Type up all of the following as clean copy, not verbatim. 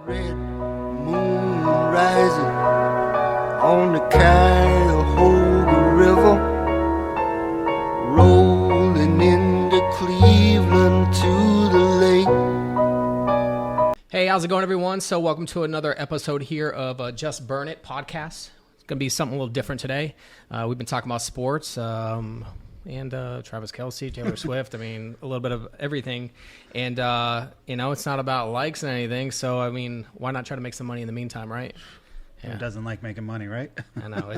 red moon rising on the Cuyahoga River, rolling into Cleveland to the lake. Hey, how's it going, everyone? So welcome to another episode here of Just Burn It podcast. It's going to be something a little different today. We've been talking about sports and Travis Kelce, Taylor Swift. I mean, a little bit of everything. And, it's not about likes and anything. So, I mean, why not try to make some money in the meantime, right? Yeah. Who doesn't like making money, right? I know.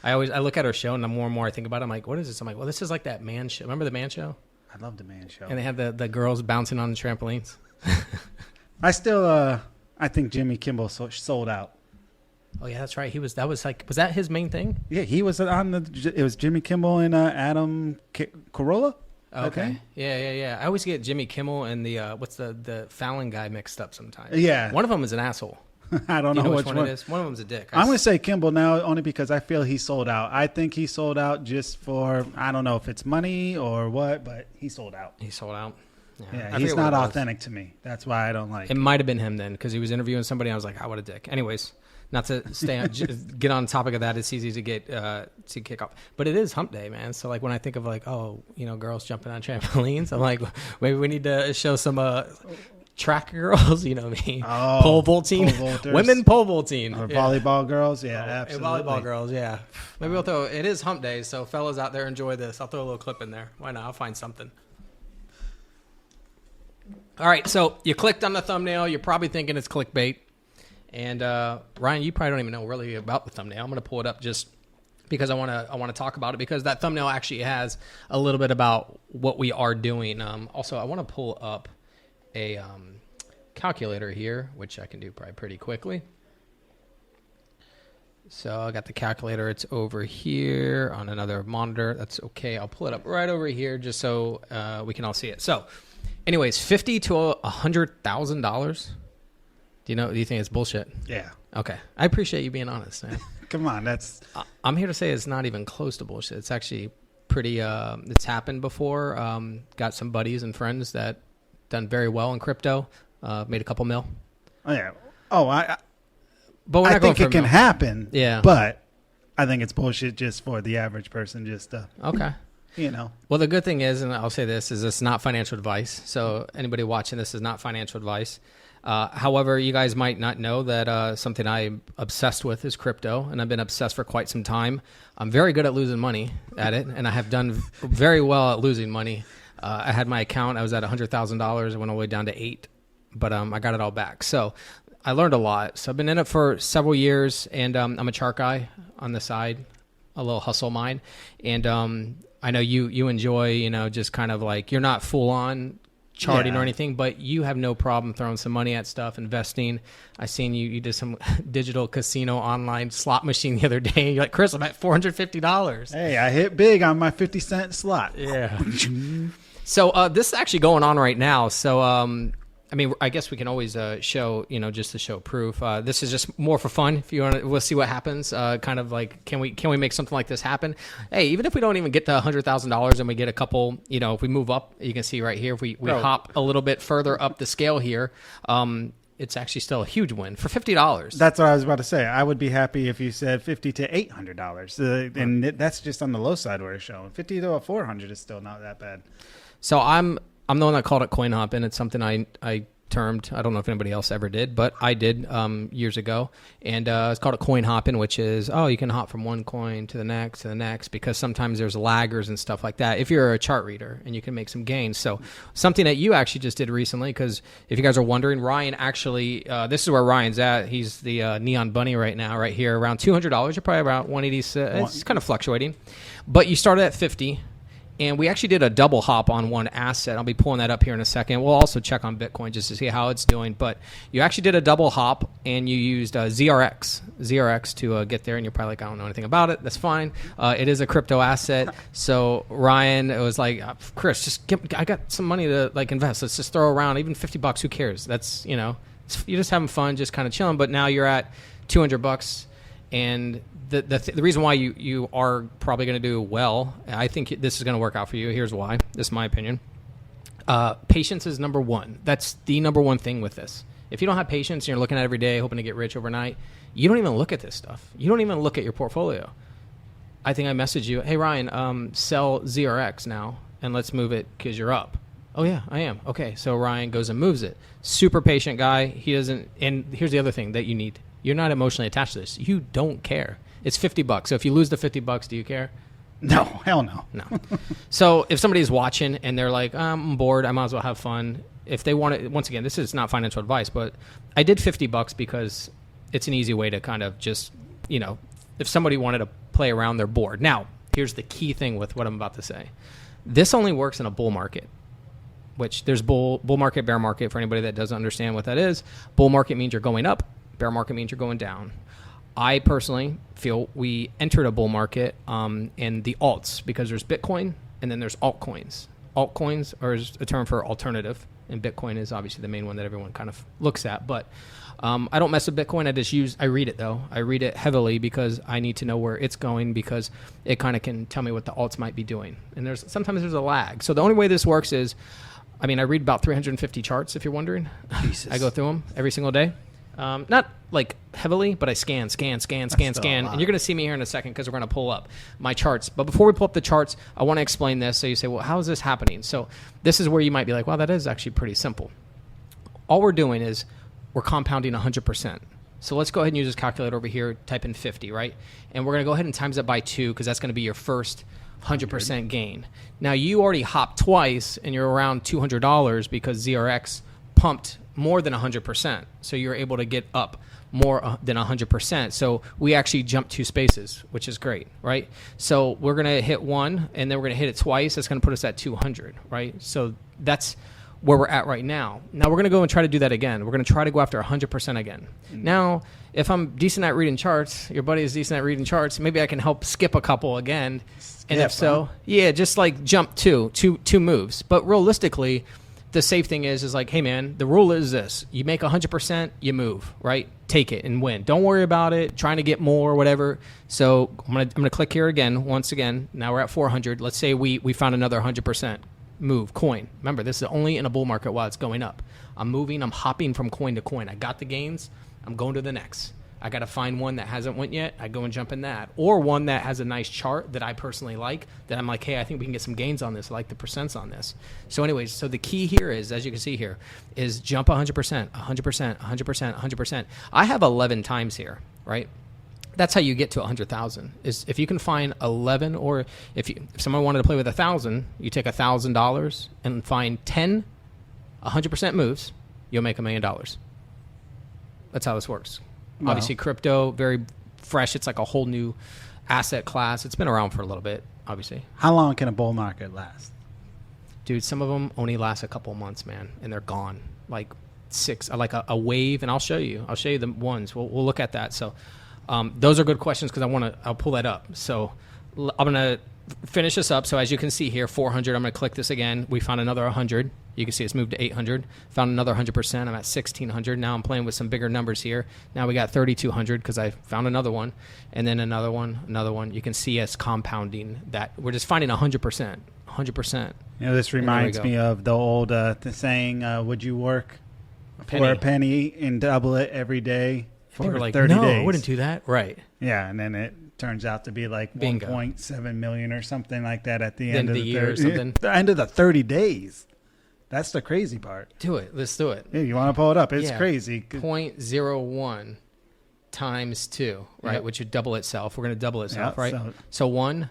I look at our show, and the more and more I think about it, I'm like, what is this? I'm like, well, this is like that Man Show. Remember the Man Show? I love the Man Show. And they had the girls bouncing on the trampolines. I still, I think Jimmy Kimmel sold out. Oh yeah, that's right. Was that his main thing? Yeah, he was it was Jimmy Kimmel and Adam Carolla. Okay. Yeah. I always get Jimmy Kimmel and the what's the Fallon guy mixed up sometimes. Yeah. One of them is an asshole. I don't know which one it is. One of them's a dick. I'm going to say Kimball now only because I feel he sold out. I think he sold out just for, I don't know if it's money or what, but he sold out. He sold out. Yeah, he's not authentic to me. That's why I don't like it. Might have been him then because he was interviewing somebody. And I was like, what a dick. Anyways, not to get on the topic of that. It's easy to get to kick off. But it is hump day, man. So like when I think of like, girls jumping on trampolines, I'm like, maybe we need to show some track girls, you know me. Pole vaulting. Women pole vaulting. Or volleyball girls. Yeah, absolutely. Volleyball girls, yeah. Maybe we'll throw, it is hump day, so fellas out there enjoy this. I'll throw a little clip in there. Why not? I'll find something. All right, so you clicked on the thumbnail. You're probably thinking it's clickbait. And Ryan, you probably don't even know really about the thumbnail. I'm going to pull it up just because I want to talk about it because that thumbnail actually has a little bit about what we are doing. Also, I want to pull up a calculator here, which I can do probably pretty quickly. So I got the calculator. It's over here on another monitor. That's okay. I'll pull it up right over here just so we can all see it. So anyways, $50,000 to $100,000. Do you think it's bullshit? Yeah. Okay. I appreciate you being honest, man. Come on, I'm here to say it's not even close to bullshit. It's actually pretty. It's happened before. Got some buddies and friends that done very well in crypto. Made a couple mil. Oh yeah. Oh, I think it can happen. Yeah. But I think it's bullshit just for the average person. Just okay. Well, the good thing is, and I'll say this, is it's not financial advice. So anybody watching this is not financial advice. However, you guys might not know that something I'm obsessed with is crypto, and I've been obsessed for quite some time. I'm very good at losing money at it, and I have done very well at losing money. I had my account. I was at $100,000. I went all the way down to $8,000, but I got it all back. So I learned a lot. So I've been in it for several years, and I'm a chart guy on the side, a little hustle mind. And I know you enjoy, just kind of like you're not full on charting or anything, but you have no problem throwing some money at stuff, investing. I seen you did some digital casino online slot machine the other day. You're like, Chris, I'm at $450. Hey, I hit big on my 50-cent slot. Yeah. So this is actually going on right now. So I guess we can always show, just to show proof. This is just more for fun. If you want, we'll see what happens. Kind of like, can we make something like this happen? Hey, even if we don't even get to $100,000 and we get a couple, if we move up, you can see right here. If we hop a little bit further up the scale here, it's actually still a huge win for $50. That's what I was about to say. I would be happy if you said $50 to $800, and that's just on the low side where it's showing. $50 to $400 is still not that bad. So I'm the one that called it coin hopping. It's something I termed. I don't know if anybody else ever did, but I did years ago. And it's called a coin hopping, which is, you can hop from one coin to the next, because sometimes there's laggers and stuff like that if you're a chart reader, and you can make some gains. So something that you actually just did recently, because if you guys are wondering, Ryan actually, this is where Ryan's at. He's the Neon Bunny right now, right here, around $200. You're probably around 180. It's kind of fluctuating. But you started at 50. And we actually did a double hop on one asset. I'll be pulling that up here in a second. We'll also check on Bitcoin just to see how it's doing. But you actually did a double hop, and you used ZRX to get there. And you're probably like, I don't know anything about it. That's fine. It is a crypto asset. So Ryan, it was like, Chris, I got some money to like invest. Let's just throw around even $50. Who cares? That's you're just having fun, just kind of chilling. But now you're at $200, and the reason why you are probably going to do well, I think this is going to work out for you. Here's why. This is my opinion. Patience is number one. That's the number one thing with this. If you don't have patience and you're looking at it every day, hoping to get rich overnight, you don't even look at this stuff. You don't even look at your portfolio. I think I messaged you, hey, Ryan, sell ZRX now, and let's move it because you're up. Oh, yeah, I am. Okay, so Ryan goes and moves it. Super patient guy. He doesn't, and here's the other thing that you need. You're not emotionally attached to this. You don't care. It's $50. So if you lose the $50, do you care? No, hell no. No. So if somebody's watching and they're like, I'm bored, I might as well have fun. If they want to, once again, this is not financial advice, but I did $50 because it's an easy way to kind of just, you know, if somebody wanted to play around, they're bored. Now, here's the key thing with what I'm about to say. This only works in a bull market, which there's bull market, bear market. For anybody that doesn't understand what that is, bull market means you're going up, bear market means you're going down. I personally feel we entered a bull market in the alts because there's Bitcoin and then there's altcoins. Altcoins are a term for alternative, and Bitcoin is obviously the main one that everyone kind of looks at. But I don't mess with Bitcoin. I read it though. I read it heavily because I need to know where it's going because it kind of can tell me what the alts might be doing. And sometimes there's a lag. So the only way this works is, I read about 350 charts if you're wondering. Jesus. I go through them every single day. Not like heavily, but I scan. And you're going to see me here in a second because we're going to pull up my charts. But before we pull up the charts, I want to explain this. So you say, well, how is this happening? So this is where you might be like, well, that is actually pretty simple. All we're doing is we're compounding 100%. So let's go ahead and use this calculator over here, type in 50, right? And we're going to go ahead and times that by 2 because that's going to be your first 100% gain. Now, you already hopped twice and you're around $200 because ZRX pumped more than 100%. So you're able to get up more than 100%. So we actually jumped 2 spaces, which is great, right? So we're going to hit 1 and then we're going to hit it twice. That's going to put us at 200, right? So that's where we're at right now. Now we're going to go and try to do that again. We're going to try to go after 100% again. Now, if I'm decent at reading charts, your buddy is decent at reading charts, maybe I can help skip a couple again. And if so, yeah, just like jump two moves. But realistically, the safe thing is like, hey man, the rule is this: you make 100%, you move, right? Take it and win. Don't worry about it. Trying to get more or whatever. So I'm gonna click here again. Once again, now we're at 400. Let's say we found another 100% move coin. Remember, this is only in a bull market while it's going up. I'm moving. I'm hopping from coin to coin. I got the gains. I'm going to the next. I got to find one that hasn't went yet. I go and jump in that. Or one that has a nice chart that I personally like, that I'm like, hey, I think we can get some gains on this. I like the percents on this. So anyways, so the key here is, as you can see here, is jump 100%, 100%, 100%, 100%. I have 11 times here, right? That's how you get to 100,000. Is if you can find 11, or if someone wanted to play with 1,000, you take $1,000 and find 10 100% moves, you'll make $1 million. That's how this works. Wow. Obviously, crypto, very fresh. It's like a whole new asset class. It's been around for a little bit, obviously. How long can a bull market last? Dude, some of them only last a couple of months, man, and they're gone. Like like a wave, and I'll show you the ones. We'll look at that. So those are good questions because I'll pull that up. So I'm going to finish this up. So as you can see here, 400, I'm going to click this again. We found another 100. You can see it's moved to 800. Found another 100%. I'm at 1,600. Now I'm playing with some bigger numbers here. Now we got 3,200 because I found another one. And then another one. You can see us compounding that. We're just finding 100%. 100%. You know, this reminds me of the old the saying, would you work for a penny and double it every day for like, 30 no, days? I wouldn't do that. Right. Yeah, and then it turns out to be like Bingo. 1.7 million or something like that at the end of the year or something. The end of the 30 days. That's the crazy part. Do it. Let's do it. Yeah, you want to pull it up? It's crazy. 0.01 times 2, right? Yep. Which would double itself. We're going to double itself, Yep, right? So one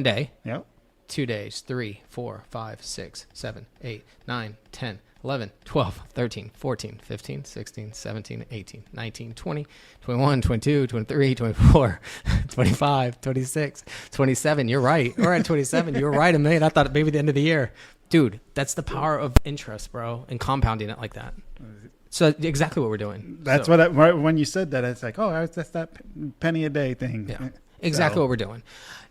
day, Yep. 2 days, 3, 4, 5, 6, 7, 8, 9, 10, 11, 12, 13, 14, 15, 16, 17, 18, 19, 20, 21, 22, 23, 24, 25, 26, 27. You're right. We're at 27. You're right, $1 million. I thought maybe the end of the year. Dude, that's the power of interest, bro, and compounding it like that. So exactly what we're doing. That's when you said that, it's like, oh, that's that penny a day thing. Yeah, exactly what we're doing.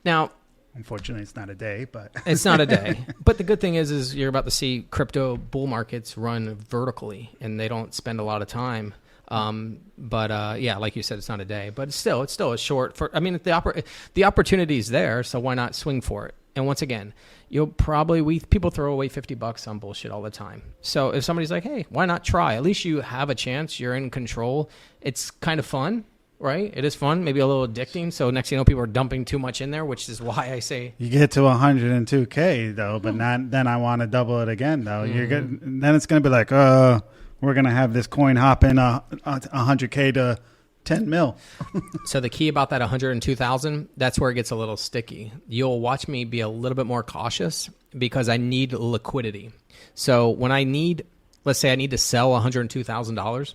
Now, unfortunately, it's not a day, but it's not a day. But the good thing is you're about to see crypto bull markets run vertically, and they don't spend a lot of time. Yeah, like you said, it's not a day, but it's still a short. The opportunity is there, so why not swing for it? And once again, people throw away $50 on bullshit all the time. So if somebody's like, hey, why not try? At least you have a chance. You're in control. It's kind of fun, right? It is fun, maybe a little addicting. So next thing you know, people are dumping too much in there, which is why I say You get to 102K though, but not then I want to double it again though. Then it's going to be like, we're going to have this coin hop in 100K to 10 mil. So the key about that 102,000, that's where it gets a little sticky. You'll watch me be a little bit more cautious because I need liquidity. So when let's say I need to sell $102,000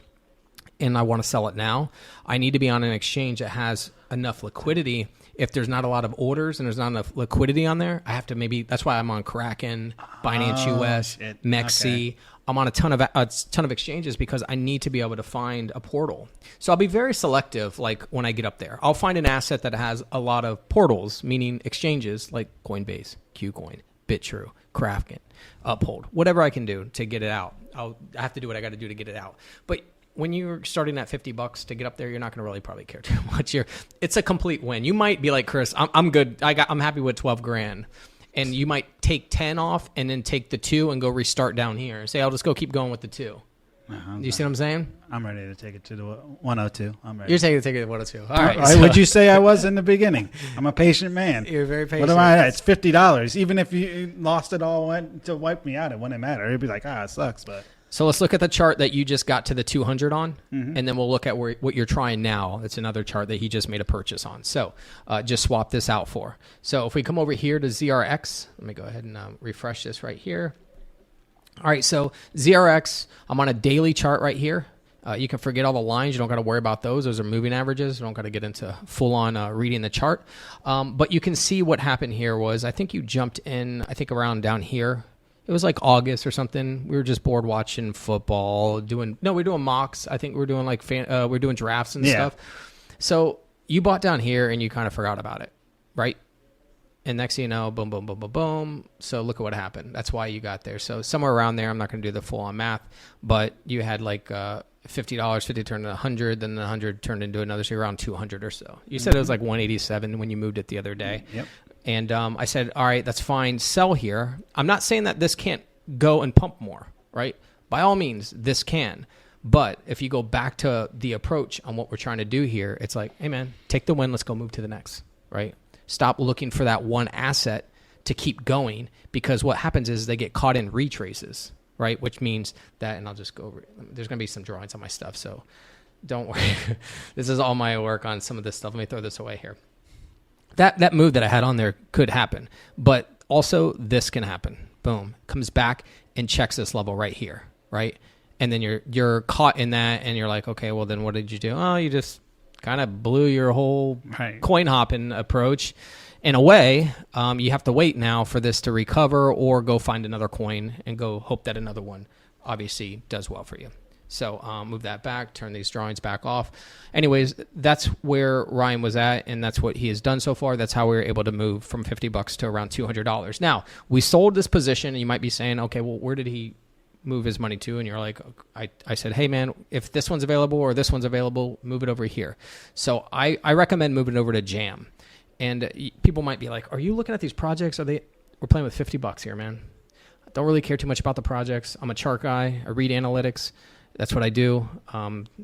and I want to sell it now, I need to be on an exchange that has enough liquidity. If there's not a lot of orders and there's not enough liquidity on there, I have to that's why I'm on Kraken, Binance US, shit. Mexi. Okay. I'm on a ton of exchanges because I need to be able to find a portal. So I'll be very selective, like when I get up there. I'll find an asset that has a lot of portals, meaning exchanges like Coinbase, KuCoin, BitTrue, Kraken, Uphold, whatever I can do to get it out. I have to do what I got to do to get it out. But when you're starting at $50 to get up there, you're not going to really probably care too much. It's a complete win. You might be like, Chris, I'm good. I'm happy with 12 grand. And you might take 10 off and then take the 2 and go restart down here and say, I'll just go keep going with the 2. Do you see what I'm saying? I'm ready to take it to the 102. I'm ready. You're taking it to 102. All right. So. Would you say I was in the beginning? I'm a patient man. You're very patient. What am I? It's $50. Even if you lost it all, went to wipe me out, it wouldn't matter. It'd be like, it sucks. But so let's look at the chart that you just got to the 200 on, and then we'll look at what you're trying now. It's another chart that he just made a purchase on. So just swap this out for. So if we come over here to ZRX, let me go ahead and refresh this right here. All right, so ZRX, I'm on a daily chart right here. You can forget all the lines. You don't got to worry about those. Those are moving averages. You don't got to get into full-on reading the chart. But you can see what happened here was I think you jumped in, around down here. It was like August or something. We were just bored watching football, we're doing mocks. I think we're doing we're doing drafts and stuff. So you bought down here and you kind of forgot about it, right? And next thing you know, boom, boom, boom, boom, boom. So look at what happened. That's why you got there. So somewhere around there, I'm not going to do the full on math, but you had like $50, 50 turned into 100, then the 100 turned into another, so around 200 or so. You said it was like 187 when you moved it the other day. Yep. And I said, all right, that's fine. Sell here. I'm not saying that this can't go and pump more, right? By all means, this can. But if you go back to the approach on what we're trying to do here, it's like, hey, man, take the win. Let's go move to the next, right? Stop looking for that one asset to keep going, because what happens is they get caught in retraces, right? Which means that, and I'll just go over it. There's going to be some drawings on my stuff, so don't worry. This is all my work on some of this stuff. Let me throw this away here. That move that I had on there could happen, but also this can happen. Boom, comes back and checks this level right here, right? And then you're caught in that, and you're like, okay, well then what did you do? Oh, you just kind of blew your whole coin hopping approach. In a way, you have to wait now for this to recover, or go find another coin and go hope that another one obviously does well for you. So move that back, turn these drawings back off. Anyways, that's where Ryan was at, and that's what he has done so far. That's how we were able to move from $50 to around $200. Now, we sold this position, and you might be saying, okay, well, where did he move his money to? And you're like, I said, hey, man, if this one's available or this one's available, move it over here. So I recommend moving over to Jam. And people might be like, are you looking at these projects? We're playing with $50 here, man. I don't really care too much about the projects. I'm a chart guy. I read analytics. That's what I do.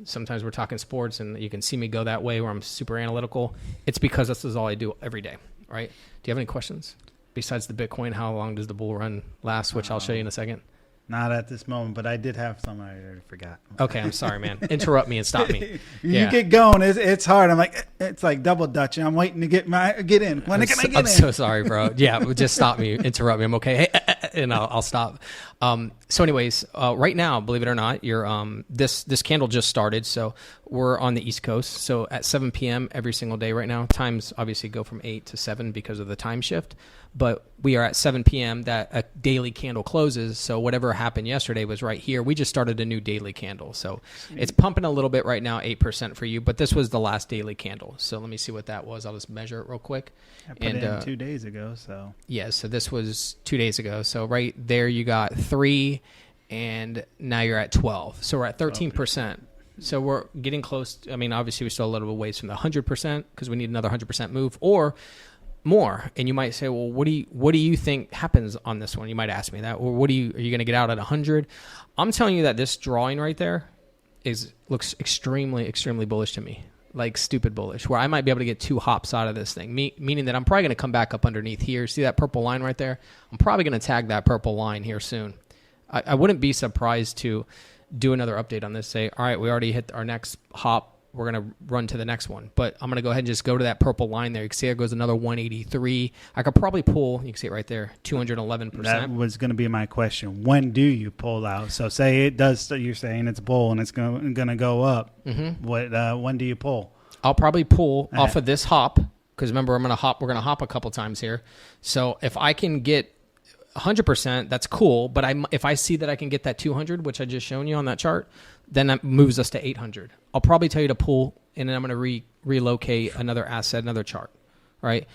Sometimes we're talking sports, and you can see me go that way where I'm super analytical. It's because this is all I do every day, right? Do you have any questions? Besides the Bitcoin, how long does the bull run last, which I'll show you in a second? Not at this moment, but I did have some I already forgot. Okay, I'm sorry, man. Interrupt me and stop me. You get going. It's hard. I'm like, it's like double dutching. I'm waiting to get in. When can I get in? I'm so sorry, bro. Yeah, just stop me. Interrupt me. I'm okay. Hey, and I'll stop. So anyways, right now, believe it or not, this candle just started. So we're on the East Coast. So at 7 p.m. every single day right now. Times obviously go from 8 to 7 because of the time shift. But we are at 7 p.m. that a daily candle closes. So whatever happened yesterday was right here. We just started a new daily candle. So it's pumping a little bit right now, 8% for you. But this was the last daily candle. So let me see what that was. I'll just measure it real quick. I put it in 2 days ago. So yeah, so this was 2 days ago. So right there you got 3, and now you're at 12. So we're at 13%. So we're getting close. I mean, obviously we're still a little bit ways from the 100% because we need another 100% move. Or more. And you might say, well, what do you think happens on this one? You might ask me that. Or are you going to get out at 100? I'm telling you that this drawing right there looks extremely, extremely bullish to me. Like stupid bullish, where I might be able to get 2 hops out of this thing, meaning that I'm probably going to come back up underneath here. See that purple line right there? I'm probably going to tag that purple line here soon. I wouldn't be surprised to do another update on this, say, all right, we already hit our next hop. We're going to run to the next one. But I'm going to go ahead and just go to that purple line there. You can see it goes another 183. I could probably pull, you can see it right there, 211%. That was going to be my question. When do you pull out? So say it does, you're saying it's bull and it's going to go up. Mm-hmm. When do you pull? I'll probably pull off of this hop, because remember, we're going to hop a couple times here. So if I can get 100%, that's cool. But if I see that I can get that 200, which I just shown you on that chart, then that moves us to 800. I'll probably tell you to pull, and then I'm going to relocate another asset, another chart, right?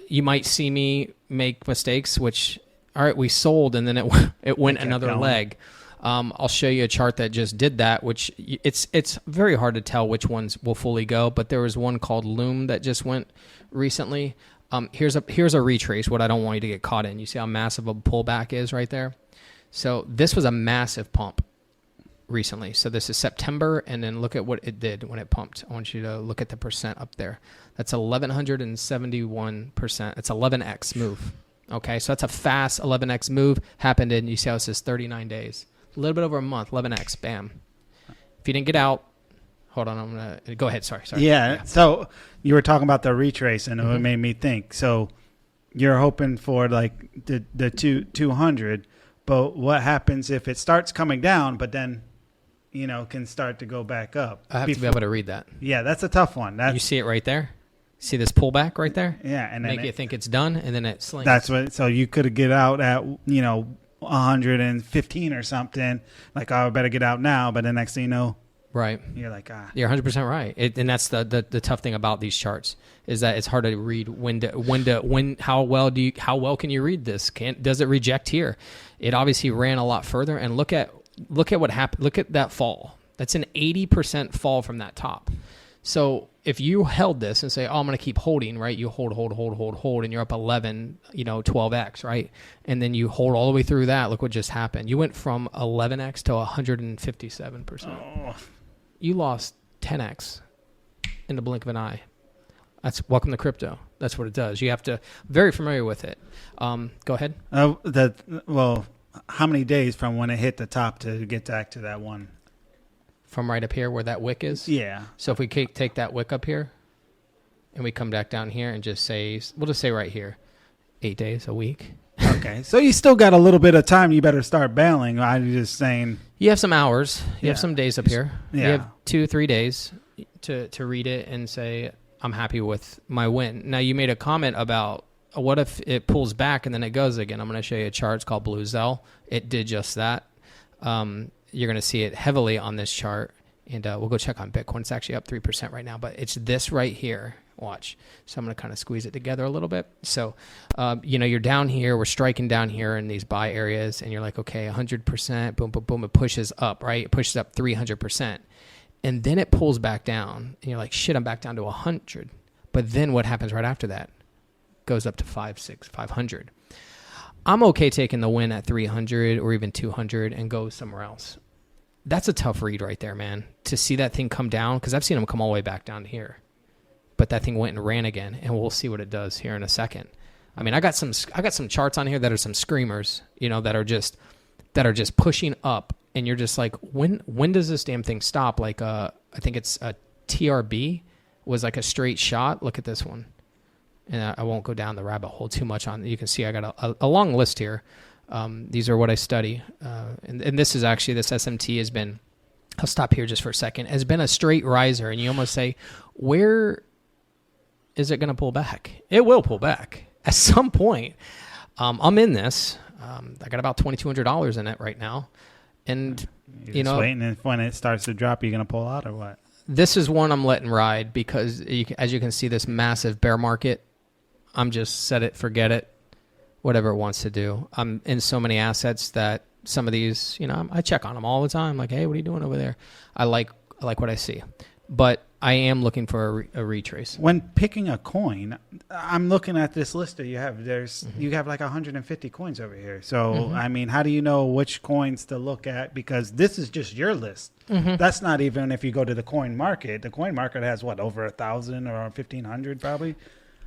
You might see me make mistakes, which, all right, we sold, and then it went another going. Leg. I'll show you a chart that just did that, which it's very hard to tell which ones will fully go, but there was one called Loom that just went recently. Here's a retrace, what I don't want you to get caught in. You see how massive a pullback is right there? So this was a massive pump recently. So this is September, and then look at what it did when it pumped. I want you to look at the percent up there. That's 1,171%. It's 11x move. Okay, so that's a fast 11x move. Happened in, you see how it says 39 days. A little bit over a month, 11x, bam. If you didn't get out, hold on, I'm going to go ahead. Sorry. Yeah, so you were talking about the retrace, and it made me think. So you're hoping for like the 200, but what happens if it starts coming down, but then, can start to go back up? I have to be able to read that. Yeah, that's a tough one. You see it right there? See this pullback right there? Yeah, and then make you think it's done, and then it slings. That's what. So you could get out at 115 or something. Like, I better get out now. But the next thing you know, right, you're like, You're 100% right. And that's the tough thing about these charts, is that it's hard to read how well can you read this? Does it reject here? It obviously ran a lot further, and look at what happened. Look at that fall. That's an 80% fall from that top. So if you held this and say, oh, I'm going to keep holding, right? You hold, and you're up 11, 12x, right? And then you hold all the way through that. Look what just happened. You went from 11x to 157%. Oh. You lost 10x in the blink of an eye. That's welcome to crypto. That's what it does. You have to very familiar with it. Go ahead. How many days from when it hit the top to get back to that one? From right up here where that wick is? Yeah. So if we take that wick up here and we come back down here and we'll just say right here, 8 days, a week. Okay. So you still got a little bit of time. You better start bailing. I'm just saying. You have some hours. You have some days up here. Yeah. You have 2-3 days to read it and say, I'm happy with my win. Now, you made a comment about what if it pulls back and then it goes again. I'm going to show you a chart. It's called Blue Zell. It did just that. You're going to see it heavily on this chart, and we'll go check on Bitcoin. It's actually up 3% right now, but it's this right here. Watch. So I'm going to kind of squeeze it together a little bit. So, you're down here. We're striking down here in these buy areas, and you're like, okay, 100%, boom, boom, boom. It pushes up, right? It pushes up 300%. And then it pulls back down, and you're like, shit, I'm back down to 100. But then what happens right after that? Goes up to 500. I'm okay taking the win at 300 or even 200 and go somewhere else. That's a tough read right there, man. To see that thing come down, because I've seen them come all the way back down to here. But that thing went and ran again, and we'll see what it does here in a second. I mean, I got some charts on here that are some screamers, that are just pushing up, and you're just like, when does this damn thing stop? Like I think it's a TRB was like a straight shot. Look at this one. And I won't go down the rabbit hole too much on. You can see I got a long list here. These are what I study. And this is actually, this SMT has been, I'll stop here just for a second, has been a straight riser. And you almost say, where is it going to pull back? It will pull back at some point. I'm in this. I got about $2,200 in it right now. And, you're just waiting, and when it starts to drop, you're going to pull out or what? This is one I'm letting ride because, as you can see, this massive bear market, I'm just set it, forget it, whatever it wants to do. I'm in so many assets that some of these, I check on them all the time. Like, hey, what are you doing over there? I like what I see. but I am looking for a retrace. When picking a coin, I'm looking at this list that you have. You have like 150 coins over here. So I mean, how do you know which coins to look at? Because this is just your list. That's not even if you go to the coin market. The coin market has what, over 1,000 or 1,500 probably.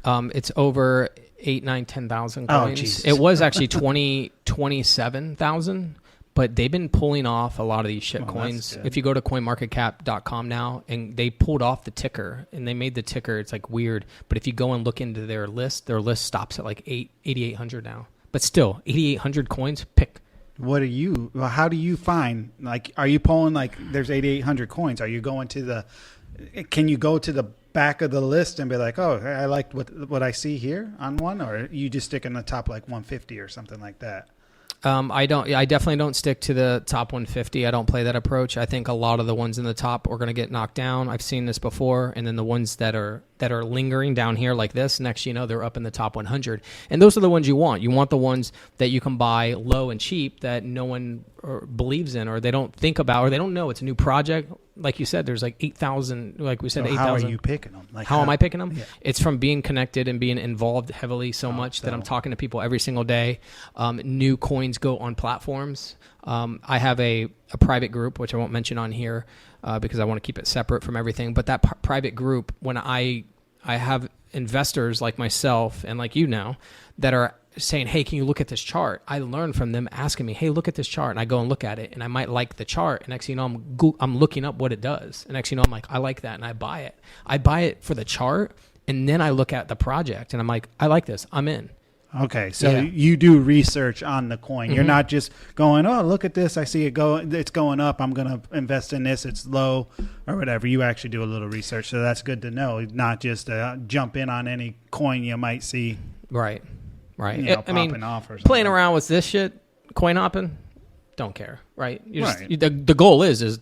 It's over 8, 9, 10,000 Oh, coins. Jesus. It was actually 27,000. But they've been pulling off a lot of these shit Well, coins. that's good. If you go to coinmarketcap.com now, and they pulled off the ticker, and they made the ticker, it's like weird. But if you go and look into their list stops at like 8,800 now. But still, 8,800 coins, pick. What are you? Well, how do you find? Like, are you pulling like there's 8,800 coins? Are you going to the? Can you go to the back of the list and be like, oh, I liked what I see here on one, or you just stick in the top like 150 or something like that? I definitely don't stick to the top 150. I don't play that approach. I think a lot of the ones in the top are going to get knocked down. I've seen this before. And then the ones that are lingering down here like this, next you know, they're up in the top 100. And those are the ones you want. You want the ones that you can buy low and cheap that no one believes in, or they don't think about, or they don't know it's a new project. Like you said, there's like 8,000, like we said, So 8,000. how are you picking them? Like How am I picking them? Yeah. It's from being connected and being involved heavily so much that I'm talking to people every single day. New coins go on platforms. I have a private group, which I won't mention on here because I want to keep it separate from everything. But that private group, when I have investors like myself and like you now that are saying, hey, can you look at this chart? I learn from them asking me, hey, look at this chart. And I go and look at it, and I might like the chart. And next thing you know, I'm looking up what it does. And next thing you know, I'm like, I like that, and I buy it. I buy it for the chart, and then I look at the project, and I'm like, I like this. I'm in. Okay, so Yeah. you do research on the coin. You're not just going, oh, look at this. I see it go. It's going up. I'm going to invest in this. It's low or whatever. You actually do a little research, so that's good to know. Not just jump in on any coin you might see. Right. You know, popping off or something. Playing around with this shit, coin hopping, don't care, right? Right. The goal is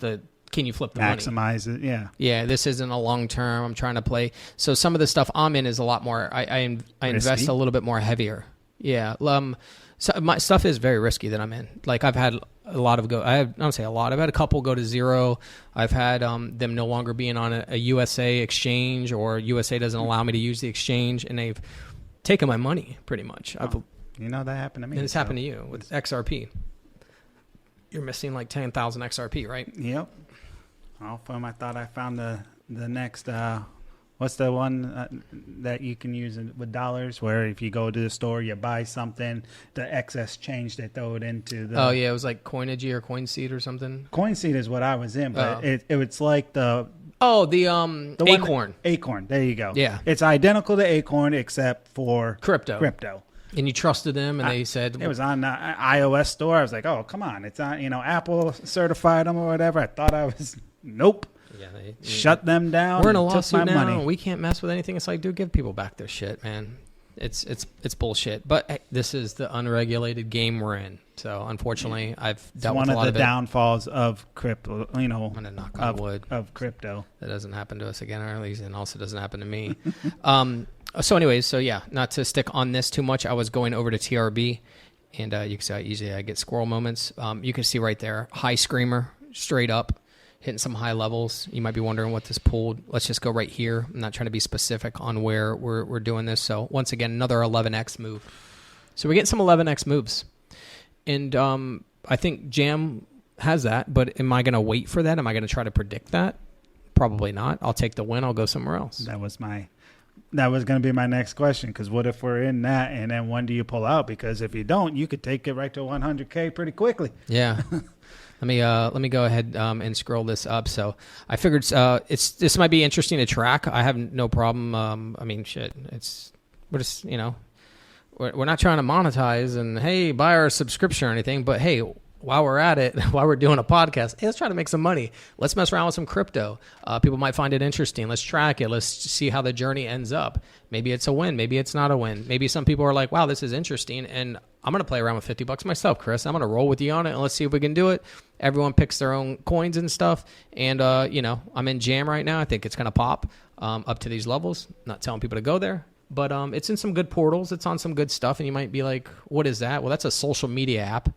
can you flip the money? Maximize it. Yeah. Yeah, this isn't a long term. I'm trying to play. So some of the stuff I'm in is a lot more. I invest Risky? a little bit more heavier. Yeah. So my stuff is very risky that I'm in. Like I've had a lot of I don't say a lot. I've had a couple go to zero. I've had them no longer being on a USA exchange, or USA doesn't allow me to use the exchange, and they've taken my money pretty much. You know, that happened to me. And it's happened to you with XRP. You're missing like 10,000 XRP, right? Yep. I thought I found the next. What's the one that you can use with dollars? Where if you go to the store, you buy something, the excess change they throw it into the. Oh yeah, it was like Coinigy or CoinSeed or something. CoinSeed is what I was in, but Oh. it's like the The Acorn. Acorn. There you go. Yeah. It's identical to Acorn except for Crypto. And you trusted them, and they said It was on the iOS store. I was like, oh, come on. It's on, Apple certified them or whatever. I thought I was, nope. Yeah, Shut them down. We're in a and took lawsuit my now. money. We can't mess with anything. It's like, dude, give people back their shit, man. It's bullshit. But hey, this is the unregulated game we're in. So unfortunately, I've It's dealt one with a of lot the of it. downfalls of crypto, I'm gonna knock on wood. of crypto. That doesn't happen to us again, or at least, and also doesn't happen to me. So anyways, yeah, not to stick on this too much, I was going over to TRB, and you can see how easy I get squirrel moments. You can see right there, high screamer, straight up, hitting some high levels. You might be wondering what this pulled. Let's just go right here. I'm not trying to be specific on where we're doing this. So once again, another 11x move. So we're getting some 11x moves. And I think Jam has that, but am I going to wait for that? Am I going to try to predict that? Probably not. I'll take the win. I'll go somewhere else. That was going to be my next question, because what if we're in that, and then when do you pull out? Because if you don't, you could take it right to 100K pretty quickly. Yeah. Let me go ahead and scroll this up. So I figured this might be interesting to track. I have no problem. I mean, shit. We're just we're not trying to monetize and hey, buy our subscription or anything. But hey, while we're at it, while we're doing a podcast, hey, let's try to make some money. Let's mess around with some crypto. People might find it interesting. Let's track it. Let's see how the journey ends up. Maybe it's a win. Maybe it's not a win. Maybe some people are like, wow, this is interesting. And I'm going to play around with $50 myself, Chris. I'm going to roll with you on it, and let's see if we can do it. Everyone picks their own coins and stuff. And, I'm in Jam right now. I think it's going to pop up to these levels. Not telling people to go there. But it's in some good portals. It's on some good stuff. And you might be like, what is that? Well, that's a social media app.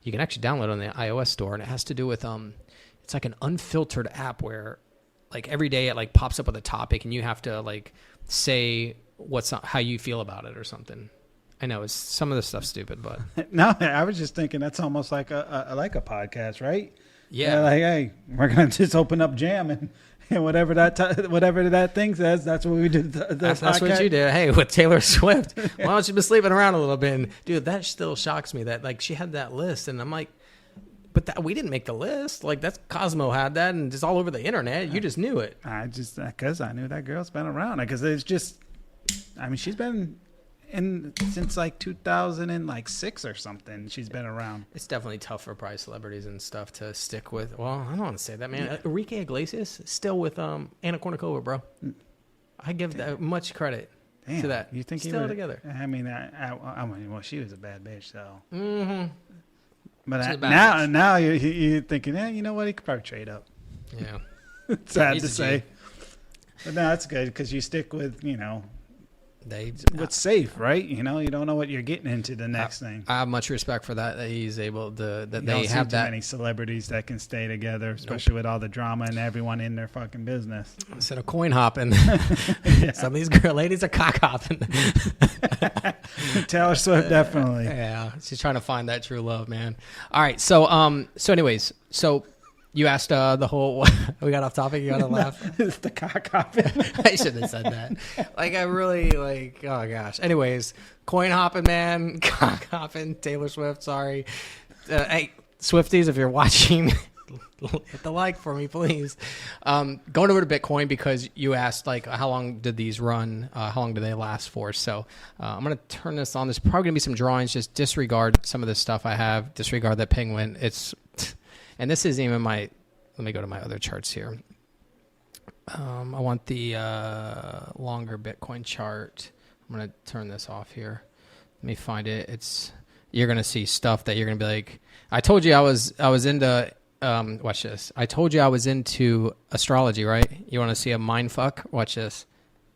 You can actually download it on the iOS store. And it has to do with, it's like an unfiltered app where like every day it like pops up with a topic and you have to like say how you feel about it or something. I know it's some of the stuff's stupid, but No, I was just thinking that's almost like a podcast, right? yeah. Like, hey, we're gonna just open up Jam and whatever that thing says, that's what we do. That's what you did. Hey, with Taylor Swift, why don't you be sleeping around a little bit? And, dude, that still shocks me that like she had that list, and I'm like, but we didn't make the list. Like that's Cosmo had that, and it's all over the internet. You just knew it. Because I knew that girl's been around. Because it's just, I mean, she's been in since like 2006 or something. She's been around. It's definitely tough for probably celebrities and stuff to stick with. Well, I don't want to say that, man. Enrique Iglesias still with Anna Kournikova, bro. I give that much credit to that. You think still together? I mean, I mean, well, she was a bad bitch, so. Mm-hmm. But now you're thinking, you know what? He could probably trade up. Yeah. It's sad to say. But no, that's good because you stick with, what's safe, right? You don't know what you're getting into the next thing. I have much respect for that he's able to, that You they don't see have too that. many celebrities that can stay together, especially with all the drama and everyone in their fucking business. Instead of coin hopping, some of these ladies are cock hopping. Taylor Swift, definitely. Yeah, she's trying to find that true love, man. All right, so anyways, you asked the whole. We got off topic. You got to laugh. It's the cock hopping. I shouldn't have said that. Like I really like. Oh gosh. Anyways, coin hopping, man. Cock hopping. Taylor Swift. Sorry. Hey, Swifties, if you're watching, hit the like for me, please. Going over to Bitcoin because you asked like how long did these run? How long do they last for? So I'm gonna turn this on. There's probably gonna be some drawings. Just disregard some of the stuff I have. Disregard that penguin. And this isn't even let me go to my other charts here. I want the longer Bitcoin chart. I'm going to turn this off here. Let me find it. You're going to see stuff that you're going to be like, I told you I was into, watch this. I told you I was into astrology, right? You want to see a mind fuck? Watch this.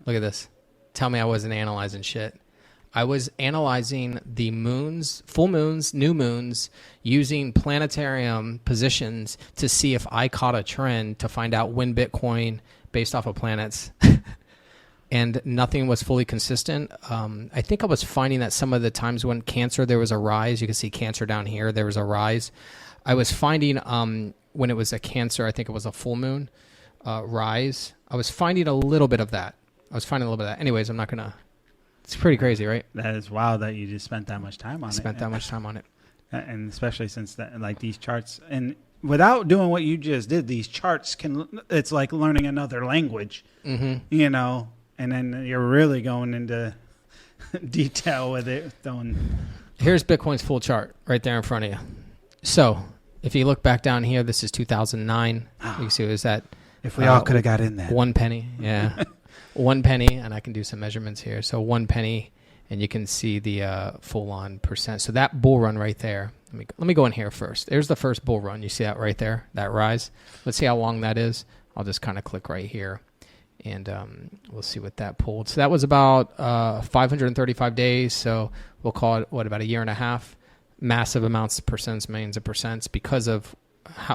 Look at this. Tell me I wasn't analyzing shit. I was analyzing the moons, full moons, new moons, using planetarium positions to see if I caught a trend to find out when Bitcoin, based off of planets, and nothing was fully consistent. I think I was finding that some of the times when Cancer, there was a rise. You can see Cancer down here. There was a rise. I was finding when it was a Cancer, I think it was a full moon rise. I was finding a little bit of that. Anyways, I'm not going to. It's pretty crazy, right? That is wild that you just spent that much time on it. Spent that much time on it. And especially since like these charts, and without doing what you just did, these charts it's like learning another language, and then you're really going into detail with it. Here's Bitcoin's full chart right there in front of you. So if you look back down here, this is 2009. You can see it was that. If we all could have got in there. 1 penny, yeah. 1 penny, and I can do some measurements here. So 1 penny, and you can see the full-on percent. So that bull run right there. Let me go in here first. There's the first bull run. You see that right there, that rise? Let's see how long that is. I'll just kind of click right here, and we'll see what that pulled. So that was about 535 days. So we'll call it, about a year and a half. Massive amounts of percents, millions of percents because of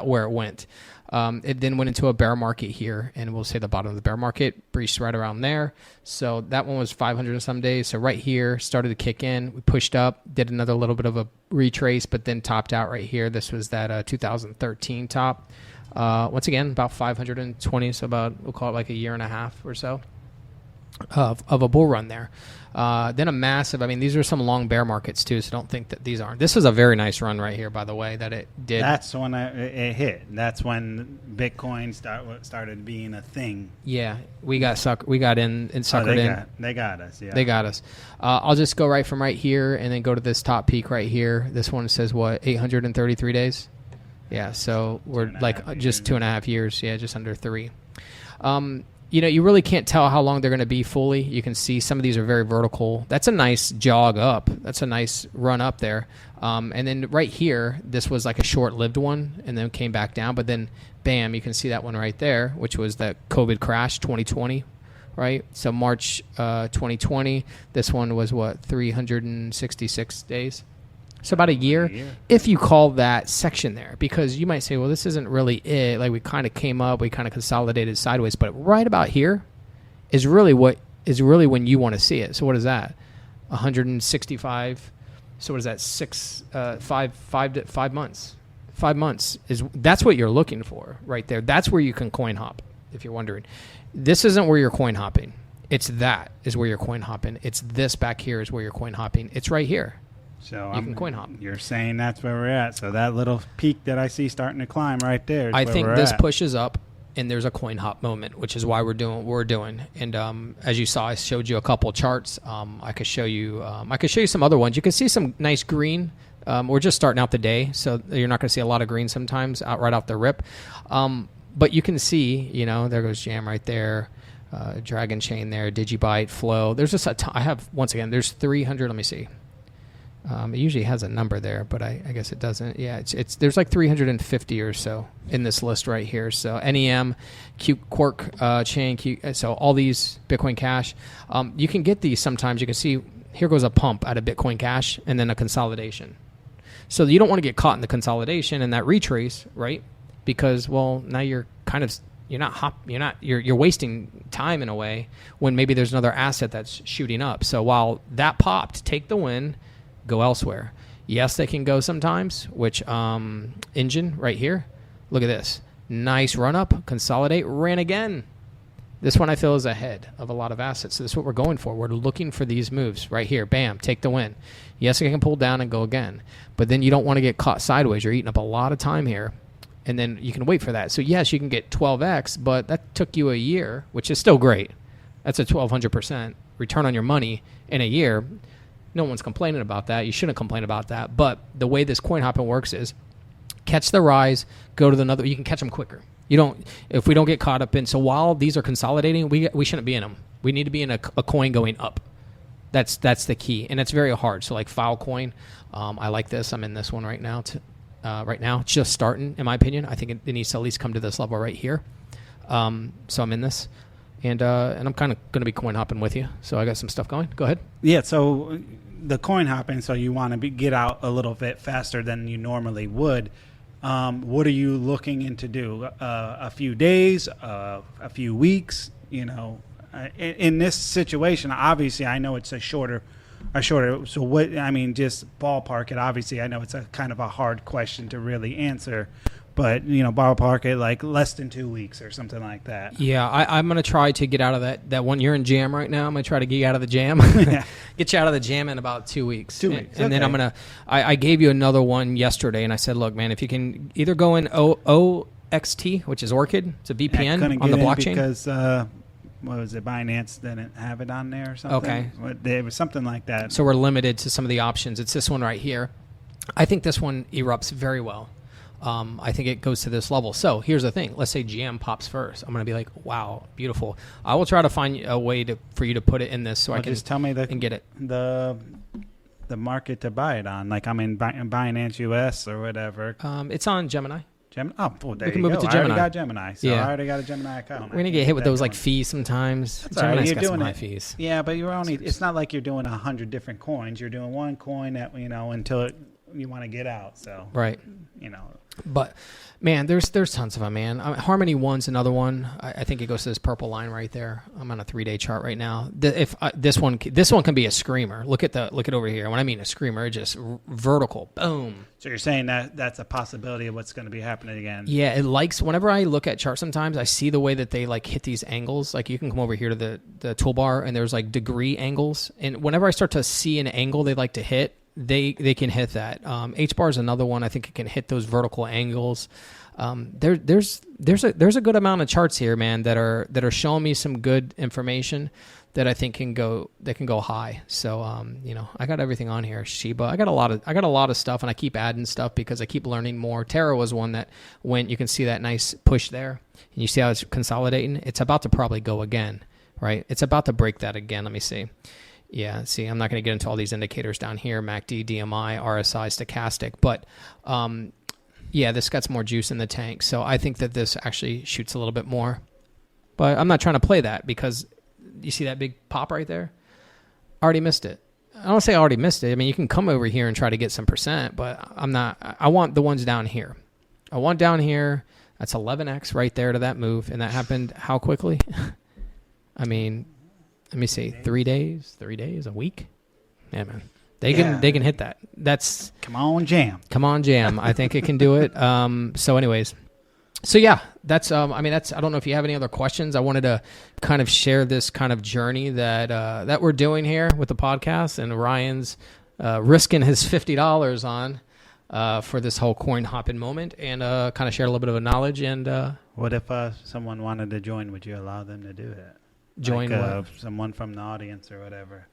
where it went. It then went into a bear market here, and we'll say the bottom of the bear market breached right around there. So that one was 500 and some days. So right here started to kick in. We pushed up, did another little bit of a retrace, but then topped out right here. This was that 2013 top. Once again, about 520. So we'll call it like a year and a half or so of a bull run there. Then a massive, these are some long bear markets too, so don't think that these aren't. This was a very nice run right here, by the way, that it did. That's when it hit. That's when Bitcoin started being a thing. Yeah, we got suckered in. They got us, yeah. They got us. I'll just go right from right here and then go to this top peak right here. This one says, 833 days? Yeah, so we're like just 2.5 years. Yeah, just under 3. You really can't tell how long they're going to be fully. You can see some of these are very vertical. That's a nice jog up. That's a nice run up there. And then right here, this was like a short-lived one and then came back down. But then, bam, you can see that one right there, which was the COVID crash 2020, right? So March 2020, this one was 366 days. So about a year, if you call that section there, because you might say, well, this isn't really it. Like we kind of came up, we kind of consolidated sideways, but right about here is really when you want to see it. So what is that? 165. So what is that? 5 months. 5 months that's what you're looking for right there. That's where you can coin hop. If you're wondering, this isn't where you're coin hopping. It's that is where you're coin hopping. It's this back here is where you're coin hopping. It's right here. So you can coin hop. You're saying that's where we're at. So that little peak that I see starting to climb right there. I think this pushes up, and there's a coin hop moment, which is why we're doing what we're doing. And as you saw, I showed you a couple charts. I could show you. I could show you some other ones. You can see some nice green. We're just starting out the day, so you're not going to see a lot of green sometimes right off the rip. But you can see, there goes Jam right there. Dragon Chain there, Digibyte, Flow. There's just a ton. I have, once again, there's 300. Let me see. It usually has a number there, but I guess it doesn't. Yeah, it's there's like 350 or so in this list right here. So NEM, Quark Chain, so all these Bitcoin Cash. You can get these sometimes. You can see here goes a pump out of Bitcoin Cash and then a consolidation. So you don't want to get caught in the consolidation and that retrace, right? Because now you're kind of you're wasting time in a way when maybe there's another asset that's shooting up. So while that popped, take the win. Go elsewhere. Yes, they can go sometimes, which Engine right here. Look at this. Nice run up, consolidate, ran again. This one I feel is ahead of a lot of assets. So this is what we're going for. We're looking for these moves right here. Bam, take the win. Yes, it can pull down and go again. But then you don't want to get caught sideways. You're eating up a lot of time here. And then you can wait for that. So yes, you can get 12x, but that took you a year, which is still great. That's a 1,200% return on your money in a year. No one's complaining about that. You shouldn't complain about that. But the way this coin hopping works is catch the rise, go to another. You can catch them quicker. If we don't get caught up in. So while these are consolidating, we shouldn't be in them. We need to be in a coin going up. That's the key, and it's very hard. So like Filecoin, I like this. I'm in this one right now. Right now, it's just starting. In my opinion, I think it needs to at least come to this level right here. So I'm in this. And I'm kind of going to be coin hopping with you. So I got some stuff going. Go ahead. Yeah, so the coin hopping, so you want to get out a little bit faster than you normally would. What are you looking into do? A few days, a few weeks? In this situation, obviously, I know it's a shorter. So what? I mean, just ballpark it. Obviously, I know it's a kind of a hard question to really answer. But, ballpark it like less than 2 weeks or something like that. Yeah, I'm going to try to get out of that one. You're in jam right now. I'm going to try to get you out of the jam. Get you out of the jam in about 2 weeks. 2 weeks. And then I'm going to – I gave you another one yesterday, and I said, look, man, if you can either go in OXT, which is Orchid. It's a VPN on the blockchain. Because what was it? Binance didn't have it on there or something. Okay. It was something like that. So we're limited to some of the options. It's this one right here. I think this one erupts very well. I think it goes to this level. So here's the thing. Let's say GM pops first. I'm going to be like, wow, beautiful. I will try to find a way for you to put it in this so I can just tell me and get it. The market to buy it on. Like I'm in Binance US or whatever. It's on Gemini. Oh, well, there we can you move go. it to Gemini. I already got Gemini. So I already got a Gemini account. We're going to get hit with those like fees sometimes. That's Gemini's right. got some high fees. Yeah, but it's not like you're doing 100 different coins. You're doing one coin that, until you want to get out. So, right. But man, there's tons of them, man. Harmony One's another one. I think it goes to this purple line right there. I'm on a 3-day chart right now. This one can be a screamer. Look at over here. When I mean a screamer, just vertical, boom. So you're saying that's a possibility of what's going to be happening again? Yeah, it likes. Whenever I look at charts, sometimes I see the way that they like hit these angles. Like you can come over here to the toolbar, and there's like degree angles. And whenever I start to see an angle they like to hit, they can hit that. H-bar is another one. I think it can hit those vertical angles. There's a good amount of charts here, man, that are showing me some good information that I think can go high. So I got everything on here. Shiba, I got a lot of stuff, and I keep adding stuff because I keep learning more. Terra was one that when you can see that nice push there, and you see how it's consolidating. It's about to probably go again, right? It's about to break that again. Let me see. Yeah, see, I'm not going to get into all these indicators down here, MACD, DMI, RSI, stochastic, but this got some more juice in the tank. So I think that this actually shoots a little bit more. But I'm not trying to play that because you see that big pop right there? I already missed it. I don't say I already missed it. I mean, you can come over here and try to get some percent, but I'm not. I want the ones down here. I want down here. That's 11x right there to that move, and that happened how quickly? I mean, let me see. 3 days, a week. Yeah, man. They can hit that. That's Come on, Jam. I think it can do it. So anyways, so yeah, that's I mean, that's, I don't know if you have any other questions. I wanted to kind of share this kind of journey that we're doing here with the podcast, and Ryan's risking his $50 on for this whole coin hopping moment, and kind of share a little bit of a knowledge. And What if someone wanted to join? Would you allow them to do it? Join like, someone from the audience or whatever.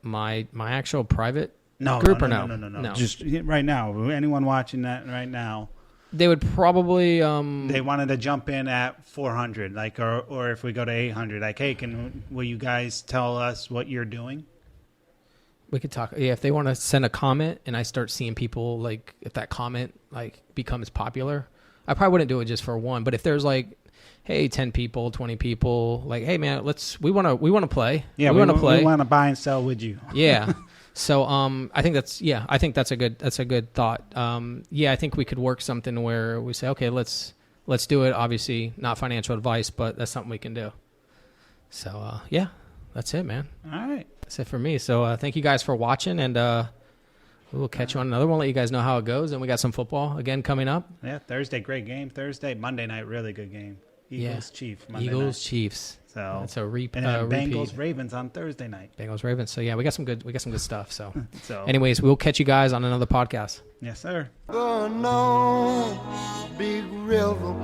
my actual private No, group no, or no, no? no, no, no, No. Just right now. Anyone watching that right now, They would probably they wanted to jump in at 400, like, or if we go to 800, like, hey, will you guys tell us what you're doing? we could talk. Yeah, if they want to send a comment and I start seeing people, like, if that comment like becomes popular, I probably wouldn't do it just for one. But if there's like, hey, 10 people, 20 people, like, hey man, we want to play. Yeah, we want to play. We want to buy and sell with you. Yeah. So I think that's a good thought. I think we could work something where we say, okay, let's do it. Obviously not financial advice, but that's something we can do. So yeah, that's it, man. All right. That's it for me. So thank you guys for watching, and we'll catch you on another one. Let you guys know how it goes. And we got some football again coming up. Yeah, Thursday, great game. Monday night, really good game. Eagles, Chiefs. Eagles, Chiefs. So that's a repeat. And then Bengals, Ravens on Thursday night. Bengals, Ravens. So yeah, we got some good stuff. So, So anyways, we'll catch you guys on another podcast. yes, sir. Going on, big river.